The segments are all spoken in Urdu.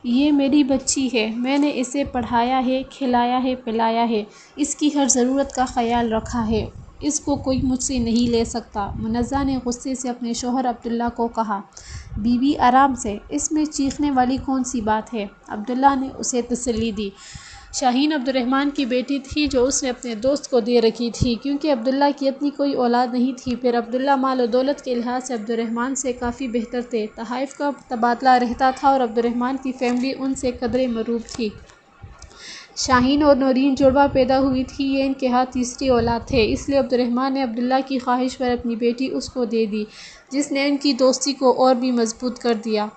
یہ میری بچی ہے، میں نے اسے پڑھایا ہے، کھلایا ہے، پلایا ہے، اس کی ہر ضرورت کا خیال رکھا ہے، اس کو کوئی مجھ سے نہیں لے سکتا۔ منزہ نے غصے سے اپنے شوہر عبداللہ کو کہا، بی بی آرام سے، اس میں چیخنے والی کون سی بات ہے؟ عبداللہ نے اسے تسلی دی۔ شاہین عبد الرحمن کی بیٹی تھی جو اس نے اپنے دوست کو دے رکھی تھی، کیونکہ عبداللہ کی اپنی کوئی اولاد نہیں تھی۔ پھر عبداللہ مال و دولت کے لحاظ سے عبد الرحمن سے کافی بہتر تھے، تحائف کا تبادلہ رہتا تھا اور عبد الرحمن کی فیملی ان سے قدرے مروب تھی۔ شاہین اور نورین جڑواں پیدا ہوئی تھی، یہ ان کے ہاں تیسری اولاد تھے، اس لیے عبد الرحمن نے عبداللہ کی خواہش پر اپنی بیٹی اس کو دے دی، جس نے ان کی دوستی کو اور بھی مضبوط کر دیا۔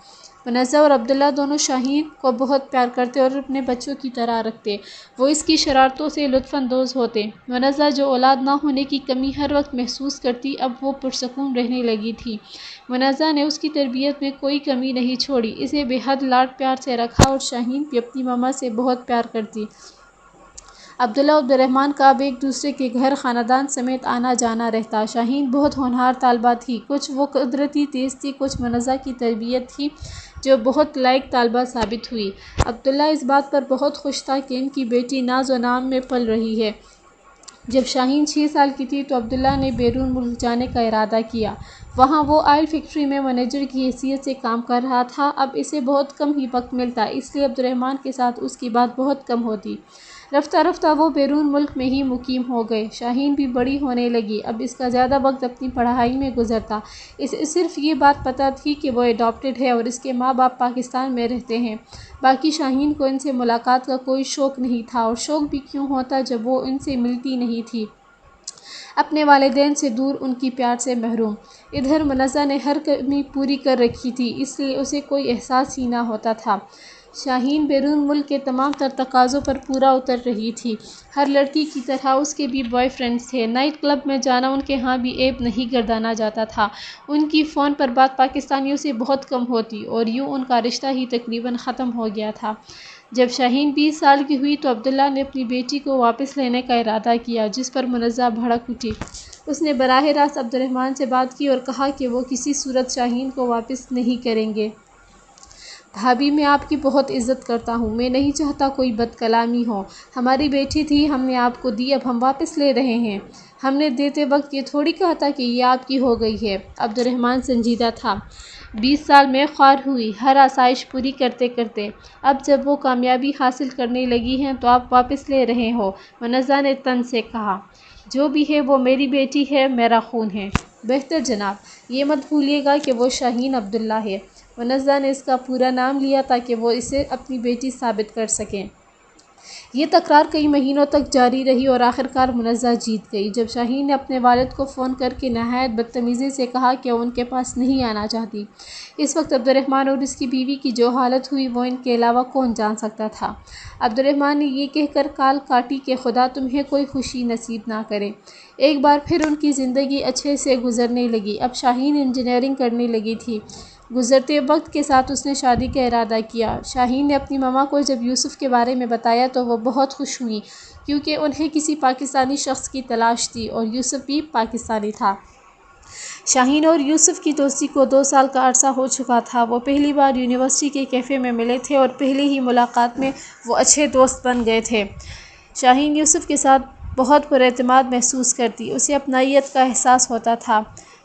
منزہ اور عبداللہ دونوں شاہین کو بہت پیار کرتے اور اپنے بچوں کی طرح رکھتے، وہ اس کی شرارتوں سے لطف اندوز ہوتے۔ منزہ جو اولاد نہ ہونے کی کمی ہر وقت محسوس کرتی، اب وہ پرسکون رہنے لگی تھی۔ منزہ نے اس کی تربیت میں کوئی کمی نہیں چھوڑی، اسے بے حد لاڈ پیار سے رکھا اور شاہین بھی اپنی ماما سے بہت پیار کرتی۔ عبداللہ اور عبد الرحمن کا اب ایک دوسرے کے گھر خاندان سمیت آنا جانا رہتا۔ شاہین بہت ہونہار طالبہ تھی، کچھ وہ قدرتی تیز تھی، کچھ منزہ کی تربیت تھی جو بہت لائق طالبہ ثابت ہوئی۔ عبداللہ اس بات پر بہت خوش تھا کہ ان کی بیٹی ناز و نام میں پل رہی ہے۔ جب شاہین 6 سال کی تھی تو عبداللہ نے بیرون ملک جانے کا ارادہ کیا، وہاں وہ آئل فیکٹری میں مینیجر کی حیثیت سے کام کر رہا تھا۔ اب اسے بہت کم ہی وقت ملتا، اس لیے عبد الرحمن کے ساتھ اس کی بات بہت کم ہوتی۔ رفتہ رفتہ وہ بیرون ملک میں ہی مقیم ہو گئے۔ شاہین بھی بڑی ہونے لگی، اب اس کا زیادہ وقت اپنی پڑھائی میں گزرتا۔ اسے صرف یہ بات پتہ تھی کہ وہ اڈاپٹڈ ہے اور اس کے ماں باپ پاکستان میں رہتے ہیں، باقی شاہین کو ان سے ملاقات کا کوئی شوق نہیں تھا، اور شوق بھی کیوں ہوتا جب وہ ان سے ملتی نہیں تھی، اپنے والدین سے دور، ان کی پیار سے محروم۔ ادھر منزہ نے ہر کمی پوری کر رکھی تھی، اس لیے اسے کوئی احساس ہی نہ ہوتا تھا۔ شاہین بیرون ملک کے تمام تر تقاضوں پر پورا اتر رہی تھی، ہر لڑکی کی طرح اس کے بھی بوائے فرینڈز تھے، نائٹ کلب میں جانا ان کے ہاں بھی عیب نہیں گردانا جاتا تھا، ان کی فون پر بات پاکستانیوں سے بہت کم ہوتی، اور یوں ان کا رشتہ ہی تقریباً ختم ہو گیا تھا۔ جب شاہین 20 سال کی ہوئی تو عبداللہ نے اپنی بیٹی کو واپس لینے کا ارادہ کیا، جس پر منزہ بھڑک اٹھی۔ اس نے براہ راست عبد الرحمن سے بات کی اور کہا کہ وہ کسی صورت شاہین کو واپس نہیں کریں گے۔ بھابی، میں آپ کی بہت عزت کرتا ہوں، میں نہیں چاہتا کوئی بد کلامی ہو، ہماری بیٹی تھی، ہم نے آپ کو دی، اب ہم واپس لے رہے ہیں، ہم نے دیتے وقت یہ تھوڑی کہا تھا کہ یہ آپ کی ہو گئی ہے۔ عبد الرحمن سنجیدہ تھا۔ 20 سال میں خوار ہوئی، ہر آسائش پوری کرتے کرتے، اب جب وہ کامیابی حاصل کرنے لگی ہیں تو آپ واپس لے رہے ہو؟ منزہ نے طنز سے کہا، جو بھی ہے وہ میری بیٹی ہے، میرا خون ہے۔ بہتر جناب، یہ مت بھولیے گا کہ وہ شاہین عبداللہ ہے۔ منزہ نے اس کا پورا نام لیا تاکہ وہ اسے اپنی بیٹی ثابت کر سکیں۔ یہ تکرار کئی مہینوں تک جاری رہی اور آخرکار منزہ جیت گئی۔ جب شاہین نے اپنے والد کو فون کر کے نہایت بدتمیزی سے کہا کہ وہ ان کے پاس نہیں آنا چاہتی، اس وقت عبد الرحمن اور اس کی بیوی کی جو حالت ہوئی وہ ان کے علاوہ کون جان سکتا تھا۔ عبد الرحمن نے یہ کہہ کر کال کاٹی کہ خدا تمہیں کوئی خوشی نصیب نہ کرے۔ ایک بار پھر ان کی زندگی اچھے سے گزرنے لگی۔ اب شاہین انجینئرنگ کرنے لگی تھی۔ گزرتے وقت کے ساتھ اس نے شادی کا ارادہ کیا۔ شاہین نے اپنی ماما کو جب یوسف کے بارے میں بتایا تو وہ بہت خوش ہوئیں، کیونکہ انہیں کسی پاکستانی شخص کی تلاش تھی اور یوسف بھی پاکستانی تھا۔ شاہین اور یوسف کی دوستی کو 2 سال کا عرصہ ہو چکا تھا۔ وہ پہلی بار یونیورسٹی کے کیفے میں ملے تھے اور پہلی ہی ملاقات میں وہ اچھے دوست بن گئے تھے۔ شاہین یوسف کے ساتھ بہت پر اعتماد محسوس کرتی، اسے اپنائیت کا احساس ہوتا تھا۔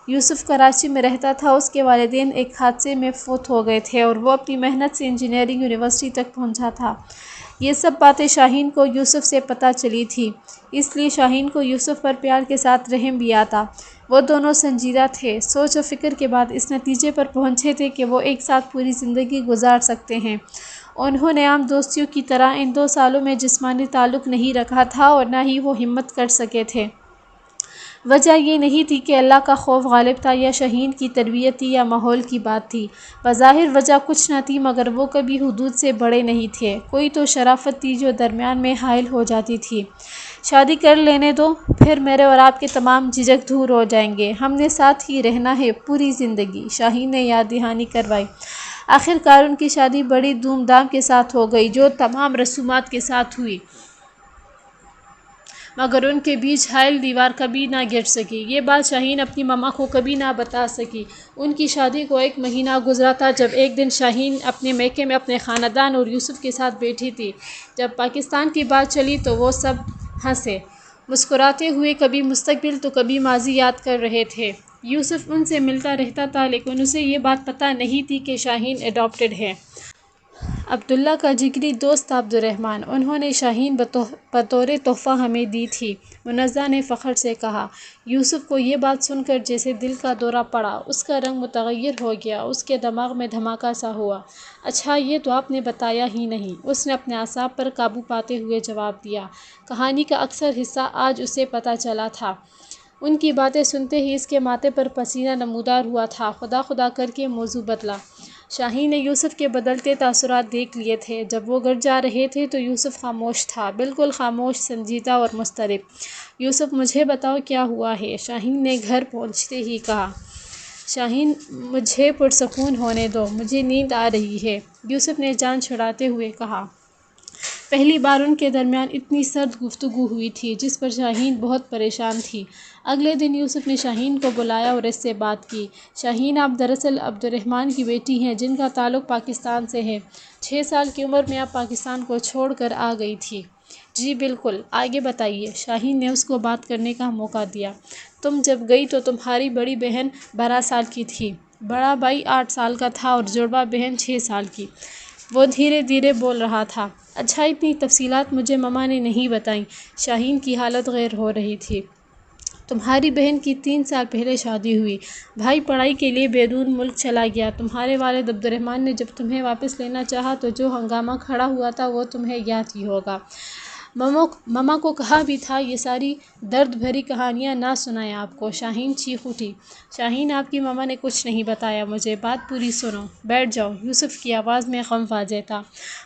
یوسف کراچی میں رہتا تھا، اس کے والدین ایک حادثے میں فوت ہو گئے تھے اور وہ اپنی محنت سے انجینئرنگ یونیورسٹی تک پہنچا تھا۔ یہ سب باتیں شاہین کو یوسف سے پتہ چلی تھیں، اس لیے شاہین کو یوسف پر پیار کے ساتھ رحم بھی آتا۔ وہ دونوں سنجیدہ تھے، سوچ و فکر کے بعد اس نتیجے پر پہنچے تھے کہ وہ ایک ساتھ پوری زندگی گزار سکتے ہیں۔ انہوں نے عام دوستیوں کی طرح ان 2 سالوں میں جسمانی تعلق نہیں رکھا تھا اور نہ ہی وہ ہمت کر سکے تھے۔ وجہ یہ نہیں تھی کہ اللہ کا خوف غالب تھا یا شاہین کی تربیت تھی یا ماحول کی بات تھی، بظاہر وجہ کچھ نہ تھی، مگر وہ کبھی حدود سے بڑے نہیں تھے، کوئی تو شرافت تھی جو درمیان میں حائل ہو جاتی تھی۔ شادی کر لینے دو، پھر میرے اور آپ کے تمام جھجک دور ہو جائیں گے، ہم نے ساتھ ہی رہنا ہے پوری زندگی، شاہین نے یاد دہانی کروائی۔ آخرکار ان کی شادی بڑی دھوم دھام کے ساتھ ہو گئی، جو تمام رسومات کے ساتھ ہوئی۔ مگر ان کے بیچ حائل دیوار کبھی نہ گر سکی۔ یہ بات شاہین اپنی ماما کو کبھی نہ بتا سکی۔ ان کی شادی کو 1 مہینہ گزرا تھا جب ایک دن شاہین اپنے میکے میں اپنے خاندان اور یوسف کے ساتھ بیٹھی تھی۔ جب پاکستان کی بات چلی تو وہ سب ہنسے مسکراتے ہوئے کبھی مستقبل تو کبھی ماضی یاد کر رہے تھے۔ یوسف ان سے ملتا رہتا تھا لیکن اسے یہ بات پتہ نہیں تھی کہ شاہین اڈاپٹڈ ہے۔ عبداللہ کا جگری دوست تھا عبدالرحمن، انہوں نے شاہین بطور تحفہ ہمیں دی تھی، منزہ نے فخر سے کہا۔ یوسف کو یہ بات سن کر جیسے دل کا دورہ پڑا، اس کا رنگ متغیر ہو گیا، اس کے دماغ میں دھماکہ سا ہوا۔ اچھا یہ تو آپ نے بتایا ہی نہیں، اس نے اپنے اعصاب پر قابو پاتے ہوئے جواب دیا۔ کہانی کا اکثر حصہ آج اسے پتہ چلا تھا۔ ان کی باتیں سنتے ہی اس کے ماتھے پر پسینہ نمودار ہوا تھا۔ خدا خدا کر کے موضوع بدلا۔ شاہین نے یوسف کے بدلتے تاثرات دیکھ لیے تھے۔ جب وہ گھر جا رہے تھے تو یوسف خاموش تھا، بالکل خاموش، سنجیدہ اور مضطرب۔ یوسف مجھے بتاؤ کیا ہوا ہے؟ شاہین نے گھر پہنچتے ہی کہا۔ شاہین مجھے پرسکون ہونے دو، مجھے نیند آ رہی ہے، یوسف نے جان چھڑاتے ہوئے کہا۔ پہلی بار ان کے درمیان اتنی سرد گفتگو ہوئی تھی جس پر شاہین بہت پریشان تھی۔ اگلے دن یوسف نے شاہین کو بلایا اور اس سے بات کی۔ شاہین آپ دراصل عبدالرحمن کی بیٹی ہیں جن کا تعلق پاکستان سے ہے۔ 6 سال کی عمر میں آپ پاکستان کو چھوڑ کر آ گئی تھی۔ جی بالکل، آگے بتائیے۔ شاہین نے اس کو بات کرنے کا موقع دیا۔ تم جب گئی تو تمہاری بڑی بہن 12 سال کی تھی، بڑا بھائی 8 سال کا تھا اور جڑواں بہن 6 سال کی۔ وہ دھیرے دھیرے بول رہا تھا۔ اچھا اتنی تفصیلات مجھے ماما نے نہیں بتائیں۔ شاہین کی حالت غیر ہو رہی تھی۔ تمہاری بہن کی 3 سال پہلے شادی ہوئی، بھائی پڑھائی کے لیے بیرون ملک چلا گیا۔ تمہارے والد عبدالرحمن نے جب تمہیں واپس لینا چاہا تو جو ہنگامہ کھڑا ہوا تھا وہ تمہیں یاد ہی ہوگا۔ ماما کو کہا بھی تھا یہ ساری درد بھری کہانیاں نہ سنائیں آپ کو۔ شاہین چیخ اٹھی۔ شاہین آپ کی ماما نے کچھ نہیں بتایا مجھے، بات پوری سنو۔ بیٹھ جاؤ، یوسف کی آواز میں غم واضح تھا۔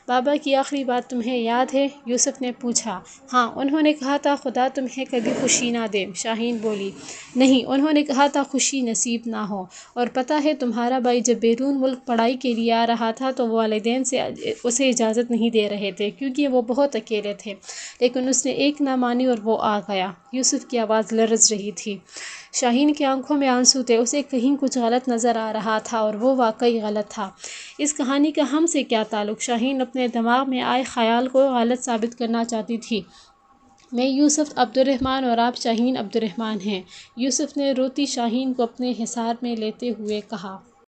بابا کی آخری بات تمہیں یاد ہے؟ یوسف نے پوچھا۔ ہاں، انہوں نے کہا تھا خدا تمہیں کبھی خوشی نہ دے۔ شاہین بولی۔ نہیں، انہوں نے کہا تھا خوشی نصیب نہ ہو۔ اور پتہ ہے تمہارا بھائی جب بیرون ملک پڑھائی کے لیے آ رہا تھا تو والدین سے اسے اجازت نہیں دے رہے تھے کیونکہ وہ بہت اکیلے تھے، لیکن اس نے ایک نہ مانی اور وہ آ گیا۔ یوسف کی آواز لرز رہی تھی۔ شاہین کی آنکھوں میں آنسو تھے، اسے کہیں کچھ غلط نظر آ رہا تھا اور وہ واقعی غلط تھا۔ اس کہانی کا ہم سے کیا تعلق؟ شاہین اپنے دماغ میں آئے خیال کو غلط ثابت کرنا چاہتی تھی۔ میں یوسف عبدالرحمن اور آپ شاہین عبدالرحمن ہیں، یوسف نے روتی شاہین کو اپنے حصار میں لیتے ہوئے کہا۔